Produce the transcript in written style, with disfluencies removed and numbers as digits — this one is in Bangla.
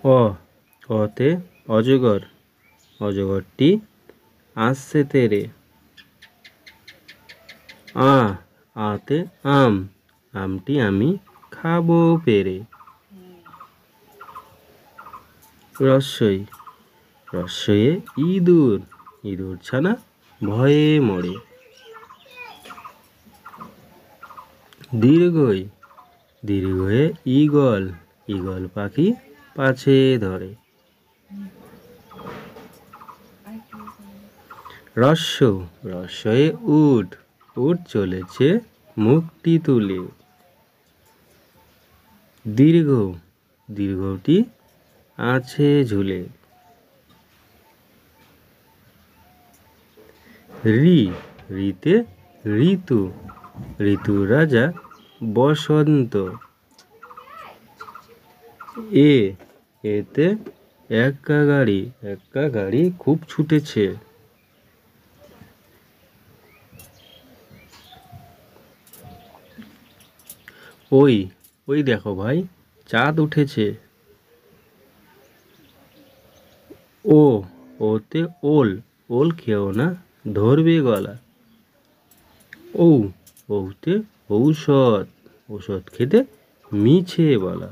অ অতে অজগর, অজগরটি আসছে তেরে। আ আতে আম, আমটি আমি খাবো পেরে। রস্বই রস্বইয়ে ইঁদুর, ইঁদুর ছানা ভয়ে মরে। দীর্ঘই দীর্ঘয়ে ঈগল, ঈগল পাখি পাছে ধরে। রস্য রস্যয়ে উট, উট চলেছে মুখটি তুলে। দীর্ঘ দীর্ঘটি আছে ঝুলে। ঋ ঋতে ঋতু, ঋতুর রাজা বসন্ত। এ এতে এক্কা গাড়ি, এক্কা গাড়ি খুব ছুটেছে। ওই ওই দেখো ভাই, চাঁদ উঠেছে। ও ওতে ওল, ওল খেও না ধরবে গলা। ঔ ওতে ঔষধ, ওষুধ খেতে মিছে বলা।